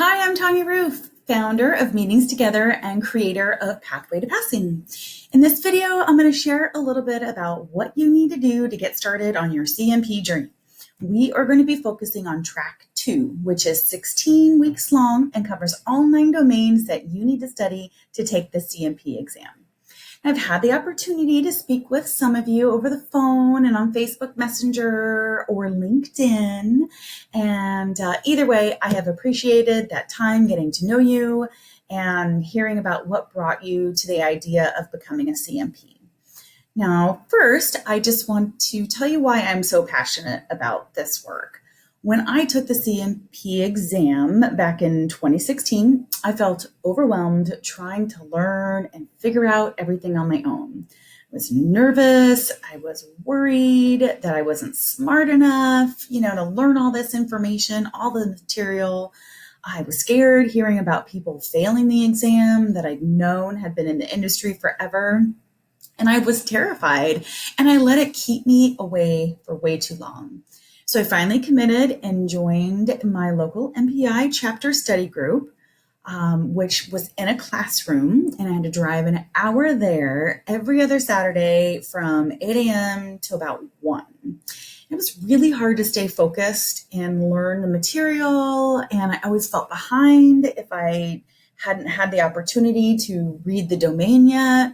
Hi, I'm Tanya Roof, founder of Meetings Together and creator of Pathway to Passing. In this video, I'm going to share a little bit about what you need to do to get started on your CMP journey. We are going to be focusing on track 2, which is 16 weeks long and covers all 9 domains that you need to study to take the CMP exam. I've had the opportunity to speak with some of you over the phone and on Facebook Messenger or LinkedIn. And either way, I have appreciated that time getting to know you and hearing about what brought you to the idea of becoming a CMP. Now, first, I just want to tell you why I'm so passionate about this work. When I took the CMP exam back in 2016, I felt overwhelmed trying to learn and figure out everything on my own. I was nervous. I was worried that I wasn't smart enough, to learn all this information, all the material. I was scared hearing about people failing the exam that I'd known had been in the industry forever. And I was terrified, and I let it keep me away for way too long. So I finally committed and joined my local MPI chapter study group, which was in a classroom, and I had to drive an hour there every other Saturday from 8 a.m. to about 1. It was really hard to stay focused and learn the material, and I always felt behind if I hadn't had the opportunity to read the domain yet.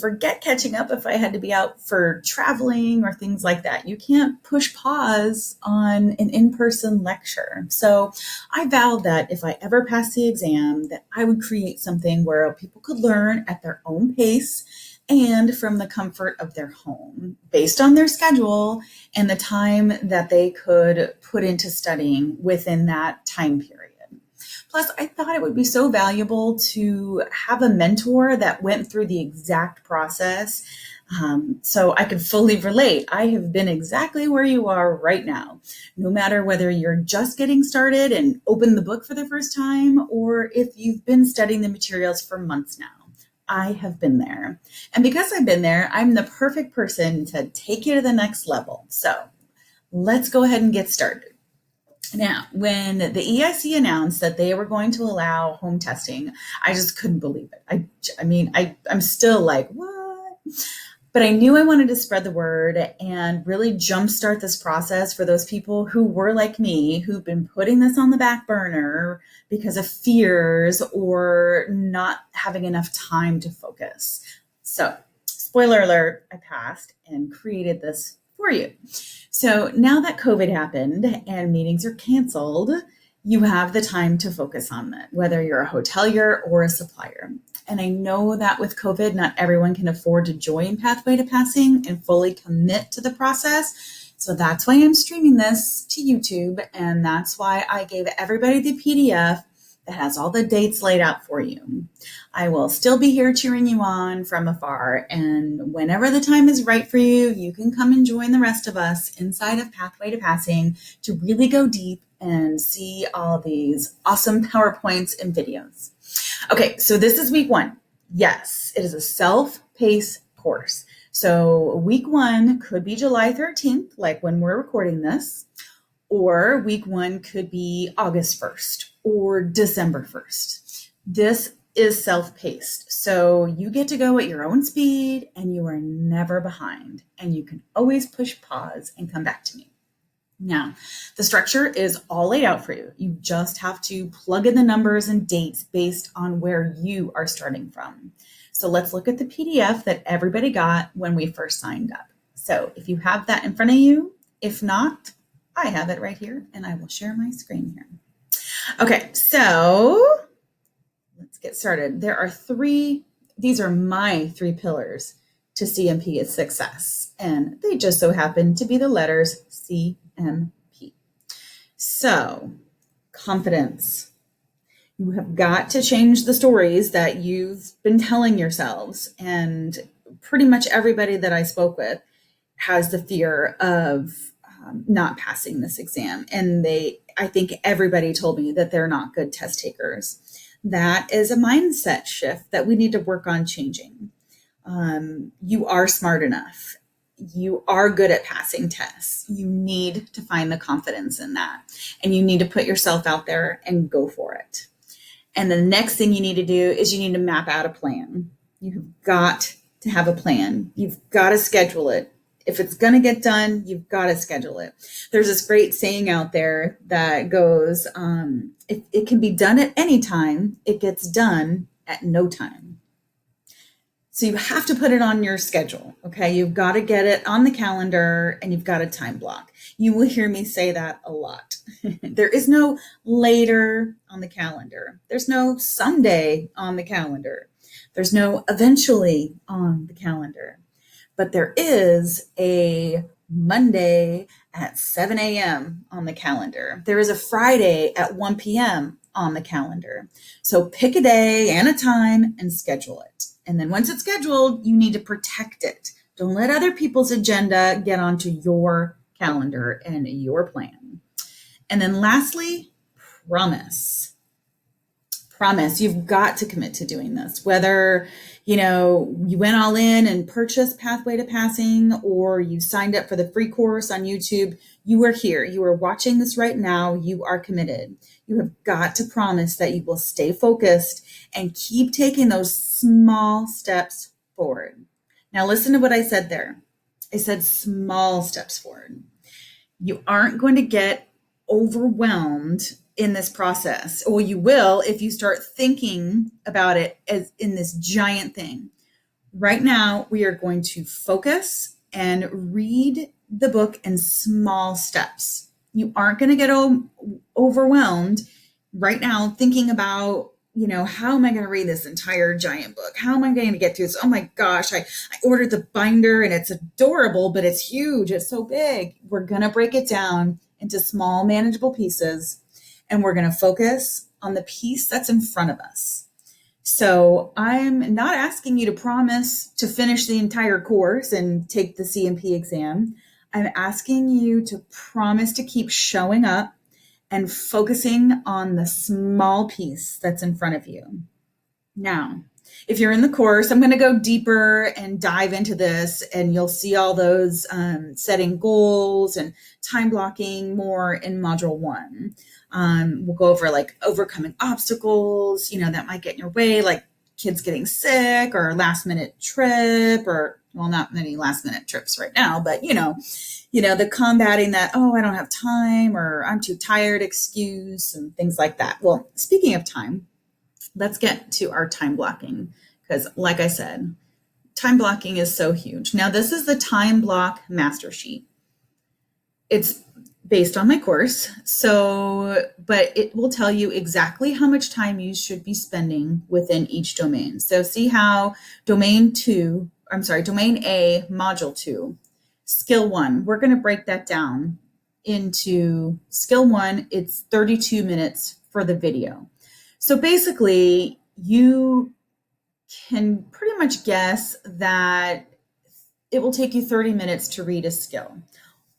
Forget catching up if I had to be out for traveling or things like that. You can't push pause on an in-person lecture. So I vowed that if I ever passed the exam, that I would create something where people could learn at their own pace and from the comfort of their home, based on their schedule and the time that they could put into studying within that time period. Plus, I thought it would be so valuable to have a mentor that went through the exact process, so I could fully relate. I have been exactly where you are right now, no matter whether you're just getting started and open the book for the first time, or if you've been studying the materials for months now. I have been there. And because I've been there, I'm the perfect person to take you to the next level. So let's go ahead and get started. Now, when the EIC announced that they were going to allow home testing, I just couldn't believe it. I'm still like, what? But I knew I wanted to spread the word and really jumpstart this process for those people who were like me, who've been putting this on the back burner because of fears or not having enough time to focus. So, spoiler alert, I passed and created this for you. So now that COVID happened and meetings are canceled, you have the time to focus on that, whether you're a hotelier or a supplier. And I know that with COVID, not everyone can afford to join Pathway to Passing and fully commit to the process. So that's why I'm streaming this to YouTube. And that's why I gave everybody the PDF that has all the dates laid out for you. I will still be here cheering you on from afar. And whenever the time is right for you, you can come and join the rest of us inside of Pathway to Passing to really go deep and see all these awesome PowerPoints and videos. Okay, so this is week 1. Yes, it is a self-paced course. So week 1 could be July 13th, like when we're recording this, or week 1 could be August 1st or December 1st. This is self-paced. So you get to go at your own speed and you are never behind, and you can always push pause and come back to me. Now, the structure is all laid out for you. You just have to plug in the numbers and dates based on where you are starting from. So let's look at the PDF that everybody got when we first signed up. So if you have that in front of you, if not, I have it right here and I will share my screen here. Okay, so let's get started. These are my 3 pillars to CMP success, and they just so happen to be the letters CMP. So, confidence. You have got to change the stories that you've been telling yourselves, and pretty much everybody that I spoke with has the fear of not passing this exam, and I think everybody told me that they're not good test takers. That is a mindset shift that we need to work on changing. You are smart enough. you are good at passing tests. You need to find the confidence in that. And you need to put yourself out there and go for it. And the next thing you need to do is you need to map out a plan. You've got to have a plan. You've got to schedule it. If it's going to get done, you've got to schedule it. There's this great saying out there that goes, if it can be done at any time, it gets done at no time. So you have to put it on your schedule, okay? You've got to get it on the calendar and you've got a time block. You will hear me say that a lot. There is no later on the calendar. There's no someday on the calendar. There's no eventually on the calendar. But there is a Monday at 7 a.m. on the calendar. There is a Friday at 1 p.m. on the calendar. So pick a day and a time and schedule it. And then once it's scheduled, you need to protect it. Don't let other people's agenda get onto your calendar and your plan. And then lastly, promise. Promise. You've got to commit to doing this. Whether, you went all in and purchased Pathway to Passing, or you signed up for the free course on YouTube, you are here. You are watching this right now. You are committed. You have got to promise that you will stay focused and keep taking those small steps forward. Now, listen to what I said there. I said small steps forward. You aren't going to get overwhelmed in this process, or you will if you start thinking about it as in this giant thing. Right now, we are going to focus and read the book in small steps. You aren't going to get overwhelmed right now thinking about, how am I going to read this entire giant book? How am I going to get through this? Oh my gosh, I ordered the binder and it's adorable, but it's huge. It's so big. We're going to break it down into small, manageable pieces, and we're going to focus on the piece that's in front of us. So I'm not asking you to promise to finish the entire course and take the CMP exam. I'm asking you to promise to keep showing up and focusing on the small piece that's in front of you. Now, if you're in the course, I'm going to go deeper and dive into this, and you'll see all those setting goals and time blocking more in Module 1. We'll go over like overcoming obstacles, that might get in your way, like kids getting sick or last minute trip, or well, not many last minute trips right now, but the combating that, I don't have time or I'm too tired excuse and things like that. Well, speaking of time, let's get to our time blocking, because like I said, time blocking is so huge. Now, this is the time block master sheet. It's based on my course. But it will tell you exactly how much time you should be spending within each domain. So see how Domain A, Module 2, Skill 1, we're going to break that down into Skill 1. It's 32 minutes for the video. So basically, you can pretty much guess that it will take you 30 minutes to read a skill.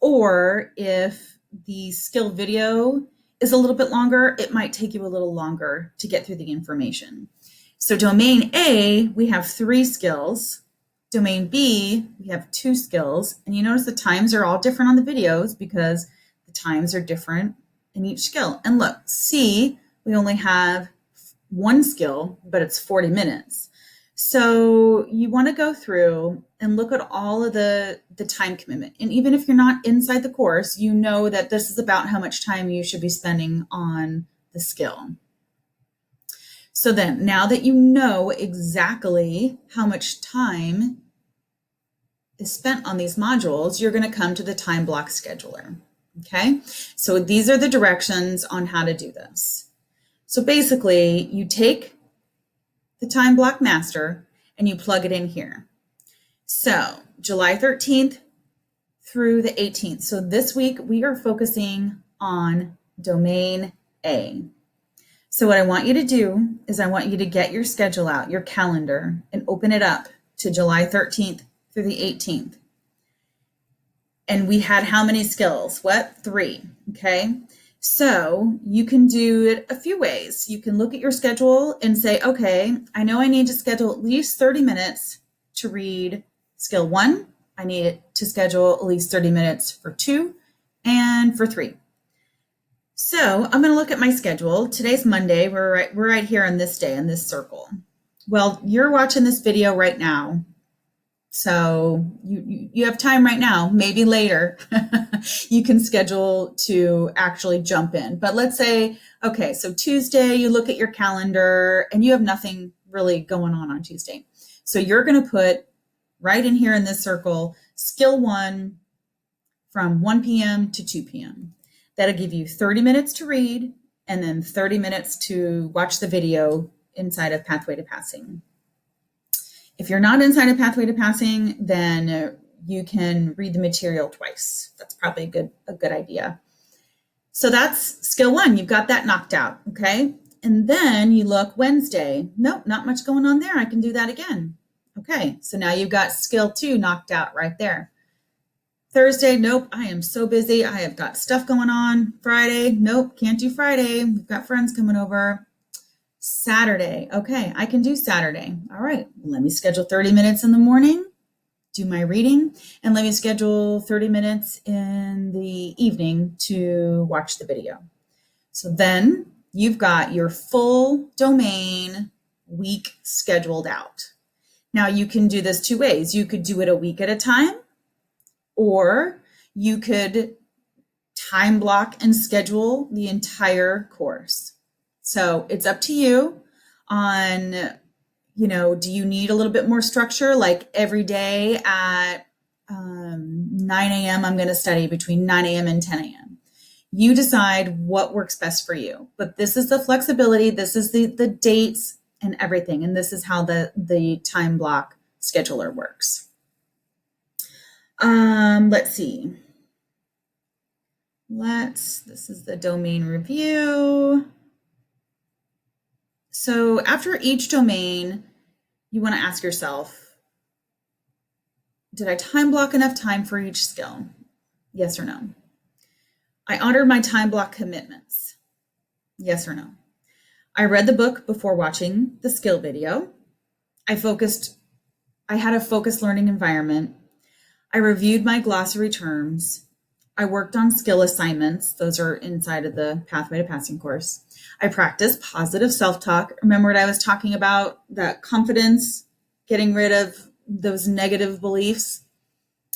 Or if the skill video is a little bit longer, it might take you a little longer to get through the information. So Domain A, we have 3 skills. Domain B, we have 2 skills. And you notice the times are all different on the videos because the times are different in each skill. And look, C, we only have 1 skill, but it's 40 minutes. So you want to go through and look at all of the time commitment. And even if you're not inside the course, you know that this is about how much time you should be spending on the skill. So then, now that you know exactly how much time is spent on these modules, you're going to come to the time block scheduler. Okay, so these are the directions on how to do this. So basically, you take the time block master and you plug it in here. So July 13th through the 18th. So this week we are focusing on Domain A. So what I want you to do is I want you to get your schedule out, your calendar, and open it up to July 13th through the 18th. And we had how many skills? 3, okay? So you can do it a few ways. You can look at your schedule and say, okay, I know I need to schedule at least 30 minutes to read skill 1. I need to schedule at least 30 minutes for 2 and for 3. So I'm going to look at my schedule. Today's Monday. We're right here on this day in this circle. Well, you're watching this video right now. So you have time right now, maybe later you can schedule to actually jump in. But let's say, okay, so Tuesday, you look at your calendar and you have nothing really going on Tuesday. So you're going to put right in here in this circle, skill 1 from 1 p.m. to 2 p.m. That'll give you 30 minutes to read and then 30 minutes to watch the video inside of Pathway to Passing. If you're not inside of Pathway to Passing, then you can read the material twice. That's probably a good idea. So that's skill 1. You've got that knocked out, okay? And then you look Wednesday. Nope, not much going on there. I can do that again. Okay, so now you've got skill 2 knocked out right there. Thursday, nope, I am so busy. I have got stuff going on. Friday, nope, can't do Friday. We've got friends coming over. Saturday. Okay, I can do Saturday. All right, let me schedule 30 minutes in the morning, do my reading, and let me schedule 30 minutes in the evening to watch the video. So then you've got your full domain week scheduled out. Now you can do this 2 ways. You could do it a week at a time, or you could time block and schedule the entire course. So it's up to you on, do you need a little bit more structure? Like every day at 9 a.m., I'm going to study between 9 a.m. and 10 a.m. You decide what works best for you. But this is the flexibility. This is the dates and everything. And this is how the time block scheduler works. Let's see. This is the domain review. So after each domain, you want to ask yourself, did I time block enough time for each skill? Yes or no? I honored my time block commitments. Yes or no? I read the book before watching the skill video. I had a focused learning environment. I reviewed my glossary terms. I worked on skill assignments. Those are inside of the Pathway to Passing course. I practiced positive self-talk. Remember what I was talking about, that confidence, getting rid of those negative beliefs.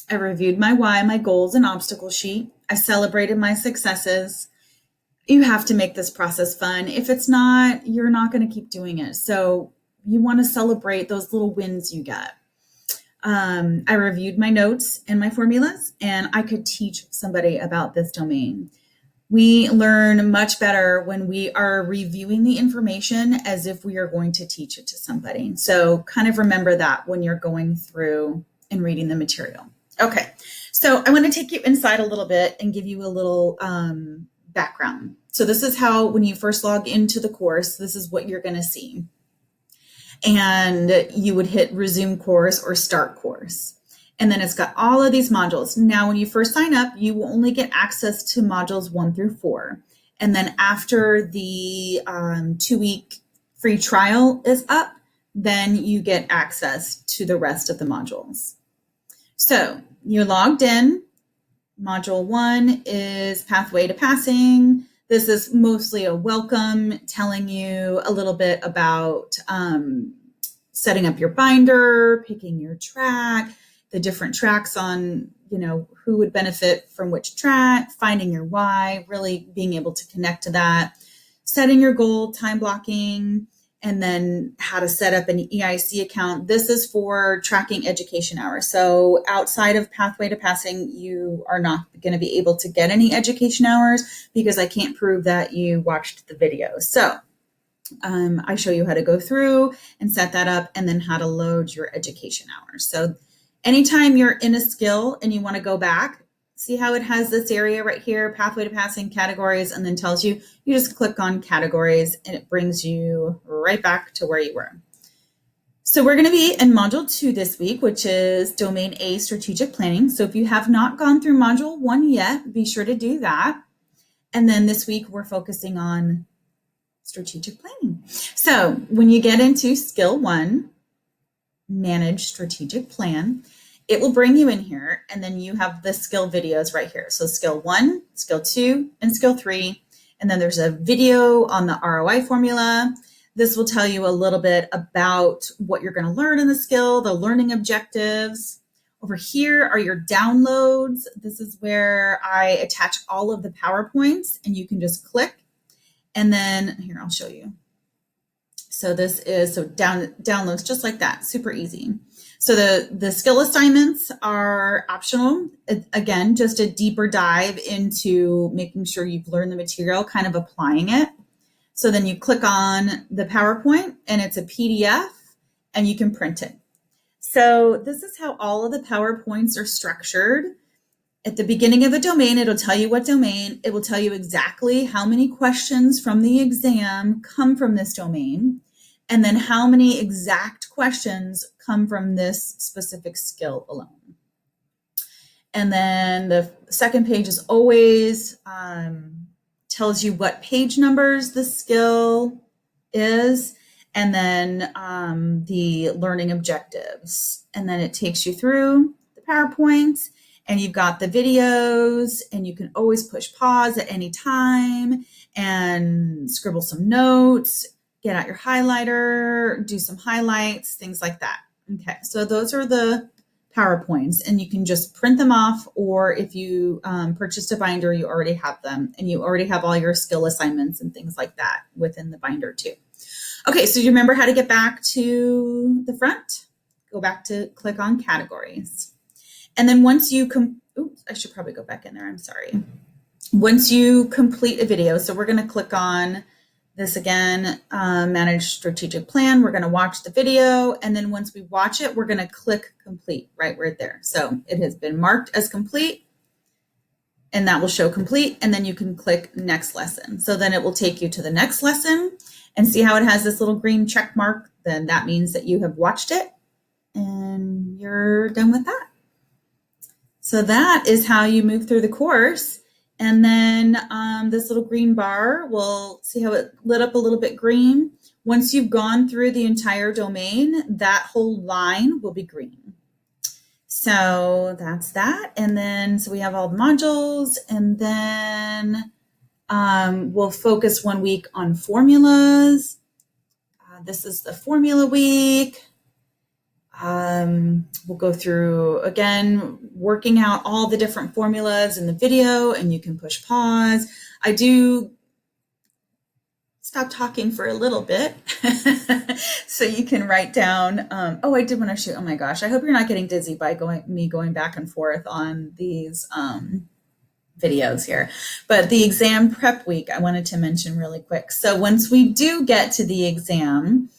I reviewed my why, my goals and obstacle sheet. I celebrated my successes. You have to make this process fun. If it's not, you're not going to keep doing it. So you want to celebrate those little wins you get. I reviewed my notes and my formulas, and I could teach somebody about this domain. We learn much better when we are reviewing the information as if we are going to teach it to somebody. So kind of remember that when you're going through and reading the material. Okay, so I want to take you inside a little bit and give you a little background. So this is how, when you first log into the course, this is what you're going to see. And you would hit resume course or start course. And then it's got all of these modules. Now, when you first sign up, you will only get access to modules 1 through 4. And then after the 2-week free trial is up, then you get access to the rest of the modules. So you're logged in. Module 1 is Pathway to Passing. This is mostly a welcome, telling you a little bit about setting up your binder, picking your track, the different tracks on, who would benefit from which track, finding your why, really being able to connect to that, setting your goal, time blocking, and then how to set up an EIC account. This is for tracking education hours. So outside of Pathway to Passing, you are not going to be able to get any education hours because I can't prove that you watched the video. So I show you how to go through and set that up, and then how to load your education hours. So anytime you're in a skill and you want to go back, see how it has this area right here, Pathway to Passing, categories, and then tells you, you just click on categories and it brings you right back to where you were. So we're going to be in Module 2 this week, which is Domain A, Strategic Planning. So if you have not gone through Module 1 yet, be sure to do that. And then this week we're focusing on strategic planning. So when you get into Skill 1, Manage Strategic Plan, It will bring you in here, and then you have the skill videos right here. So skill 1, skill 2, and skill 3. And then there's a video on the ROI formula. This will tell you a little bit about what you're going to learn in the skill, the learning objectives. Over here are your downloads. This is where I attach all of the PowerPoints, and you can just click. And then here, I'll show you. So this is downloads just like that, super easy. So the skill assignments are optional. Again, just a deeper dive into making sure you've learned the material, kind of applying it. So then you click on the PowerPoint, and it's a PDF, and you can print it. So this is how all of the PowerPoints are structured. At the beginning of a domain, it'll tell you what domain. It will tell you exactly how many questions from the exam come from this domain, and then how many exact questions come from this specific skill alone. And then the second page is always tells you what page numbers the skill is, and then the learning objectives. And then it takes you through the PowerPoint, and you've got the videos, and you can always push pause at any time and scribble some notes, get out your highlighter, do some highlights, things like that. Okay, so those are the PowerPoints, and you can just print them off, or if you purchased a binder, you already have them, and you already have all your skill assignments and things like that within the binder too. Okay, so you remember how to get back to the front? Go back to click on categories. And then once you oops, I should probably go back in there, I'm sorry. Once you complete a video, so we're gonna click on this again, manage strategic plan. We're going to watch the video. And then once we watch it, we're going to click complete right there. So it has been marked as complete, and that will show complete. And then you can click next lesson. So then it will take you to the next lesson, and see how it has this little green check mark. Then that means that you have watched it and you're done with that. So that is how you move through the course. And then this little green bar, we'll see how it lit up a little bit green. Once you've gone through the entire domain, that whole line will be green. So that's that. And then, so we have all the modules, and then we'll focus 1 week on formulas. This is the formula week. We'll go through, again, working out all the different formulas in the video, and you can push pause. I do stop talking for a little bit so you can write down. Oh, I did want to shoot. Oh my gosh. I hope you're not getting dizzy by going back and forth on these videos here. But the exam prep week, I wanted to mention really quick. So once we do get to the exam,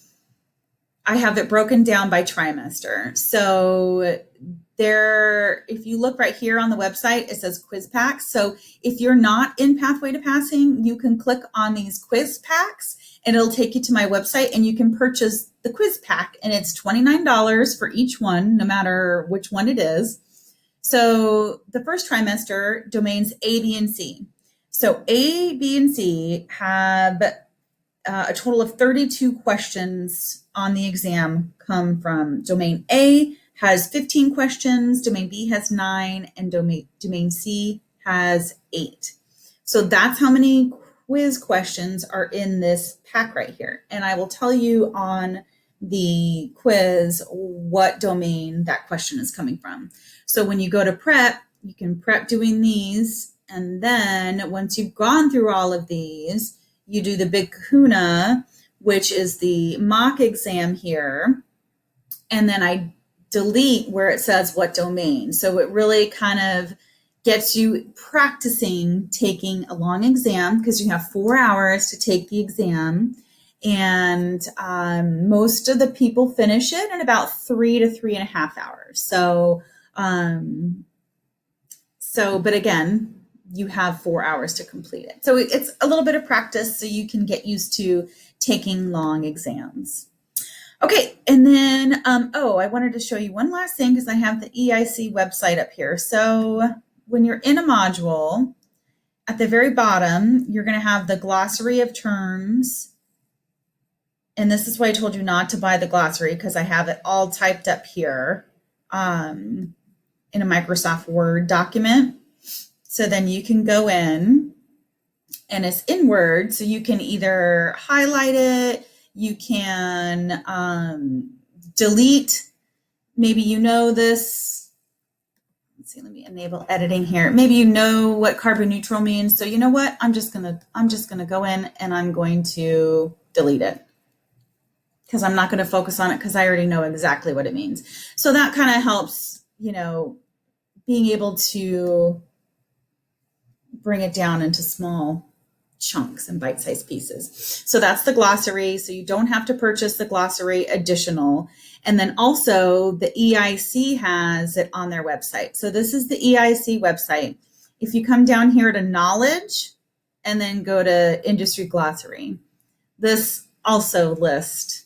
I have it broken down by trimester. So there, if you look right here on the website, it says quiz packs. So if you're not in Pathway to Passing, you can click on these quiz packs, and it'll take you to my website, and you can purchase the quiz pack, and it's $29 for each one, no matter which one it is. So the first trimester, domains A, B, and C. So A, B, and C have a total of 32 questions on the exam come from domain A has 15 questions, domain B has 9, and domain C has 8. So that's how many quiz questions are in this pack right here. And I will tell you on the quiz what domain that question is coming from. So when you go to prep, you can prep doing these. And then once you've gone through all of these, you do the Big Kahuna, which is the mock exam here. And then I delete where it says what domain. So it really kind of gets you practicing taking a long exam, because you have 4 hours to take the exam. And most of the people finish it in about 3 to 3.5 hours. But again, you have 4 hours to complete it. So it's a little bit of practice so you can get used to taking long exams. Okay, and then, I wanted to show you one last thing, because I have the EIC website up here. So when you're in a module, at the very bottom, you're going to have the glossary of terms. And this is why I told you not to buy the glossary, because I have it all typed up here. in a Microsoft Word document. So then you can go in, and it's in Word. So you can either highlight it, you can delete. Maybe you know this. Let's see, let me enable editing here. Maybe you know what carbon neutral means. So you know what? I'm just gonna go in and I'm going to delete it, because I'm not going to focus on it because I already know exactly what it means. So that kind of helps, being able to bring it down into small chunks and bite-sized pieces. So that's the glossary. So you don't have to purchase the glossary additional. And then also the EIC has it on their website. So this is the EIC website. If you come down here to knowledge and then go to industry glossary, this also lists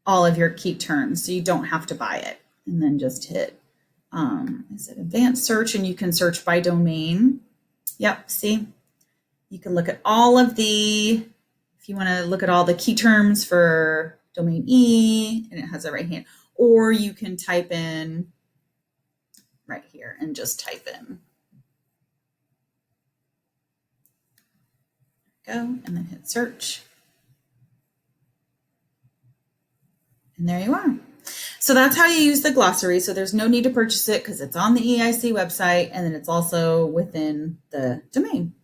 all of your key terms. So you don't have to buy it. And then just hit, is it advanced search? And you can search by domain. Yep, see? You can look at all of if you want to look at all the key terms for domain E, and it has a right hand, or you can type in right here and just type in. Go, and then hit search. And there you are. So that's how you use the glossary. So there's no need to purchase it because it's on the EIC website, and then it's also within the domain.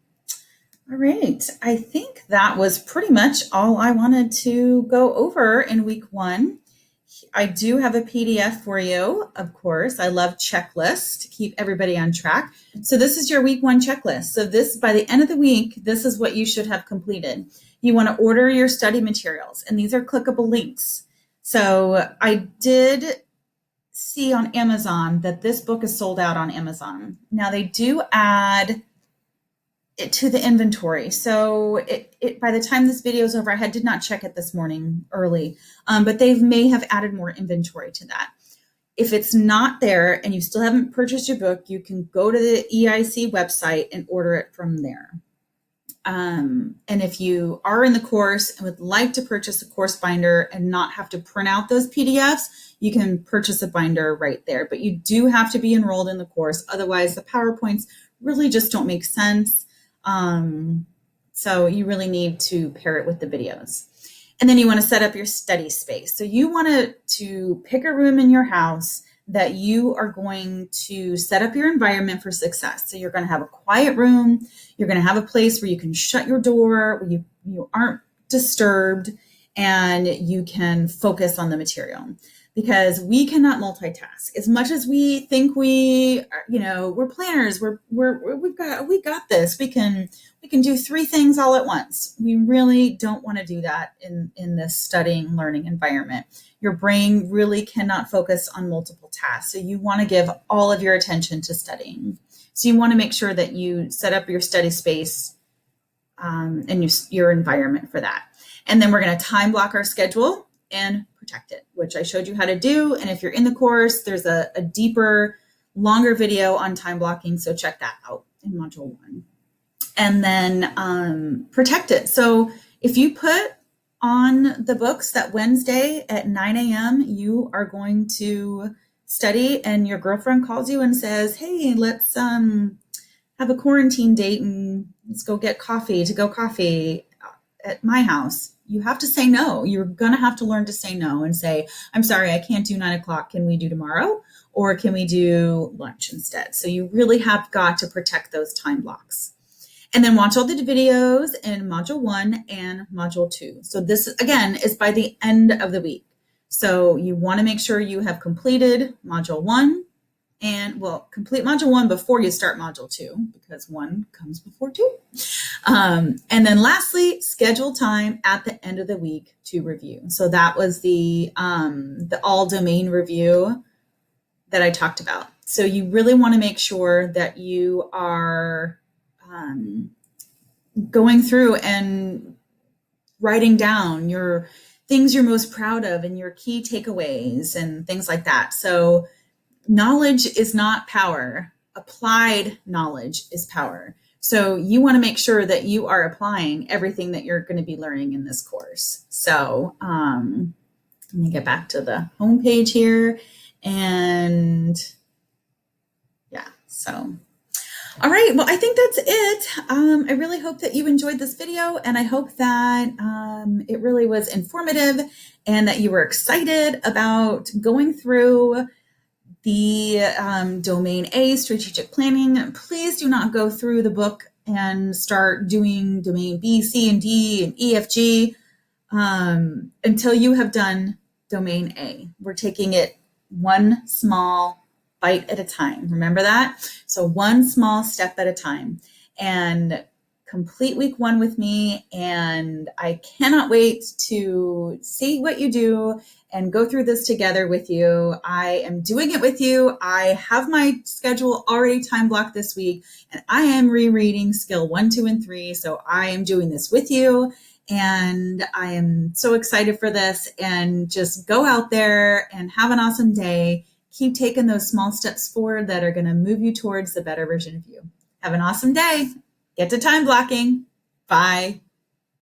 All right, I think that was pretty much all I wanted to go over in week 1. I do have a PDF for you, of course. I love checklists to keep everybody on track. So this is your week 1 checklist. So this, by the end of the week, this is what you should have completed. You want to order your study materials, and these are clickable links. So I did see on Amazon that this book is sold out on Amazon. Now they do add it to the inventory. So it by the time this video is over, I did not check it this morning early, but they may have added more inventory to that. If it's not there and you still haven't purchased your book, you can go to the EIC website and order it from there. And if you are in the course and would like to purchase a course binder and not have to print out those PDFs, you can purchase a binder right there. But you do have to be enrolled in the course. Otherwise, the PowerPoints really just don't make sense. So you really need to pair it with the videos. And then you want to set up your study space. So you want to pick a room in your house that you are going to set up your environment for success. So you're going to have a quiet room. You're going to have a place where you can shut your door, where you aren't disturbed, and you can focus on the material. Because we cannot multitask as much as we think we're planners. We got this. We can do 3 things all at once. We really don't want to do that in this studying, learning environment. Your brain really cannot focus on multiple tasks. So you want to give all of your attention to studying. So you want to make sure that you set up your study space and your environment for that. And then we're going to time block our schedule and protect it, which I showed you how to do. And if you're in the course, there's a deeper, longer video on time blocking. So check that out in module 1. And then protect it. So if you put on the books that Wednesday at 9 a.m., you are going to study, and your girlfriend calls you and says, hey, let's have a quarantine date and let's go get coffee at my house. You have to say no. You're going to have to learn to say no and say, I'm sorry, I can't do 9 o'clock. Can we do tomorrow? Or can we do lunch instead? So you really have got to protect those time blocks. And then watch all the videos in module 1 and module 2. So this, again, is by the end of the week. So you want to make sure you have completed module 1 and, complete module 1 before you start module 2, because 1 comes before 2. And then lastly, schedule time at the end of the week to review. So that was the all domain review that I talked about. So you really want to make sure that you are going through and writing down your things you're most proud of and your key takeaways and things like that. So knowledge is not power. Applied knowledge is power. So you want to make sure that you are applying everything that you're going to be learning in this course. So let me get back to the home page here. And yeah, so. All right, well, I think that's it. I really hope that you enjoyed this video, and I hope that it really was informative and that you were excited about going through the Domain A strategic planning. Please do not go through the book and start doing Domain B, C, and D, and E, F, G until you have done Domain A. We're taking it one small bite at a time. Remember that? So one small step at a time. And complete week 1 with me. And I cannot wait to see what you do and go through this together with you. I am doing it with you. I have my schedule already time blocked this week, and I am rereading skill 1, 2, and 3. So I am doing this with you. And I am so excited for this, and just go out there and have an awesome day. Keep taking those small steps forward that are going to move you towards the better version of you. Have an awesome day. Get to time blocking. Bye.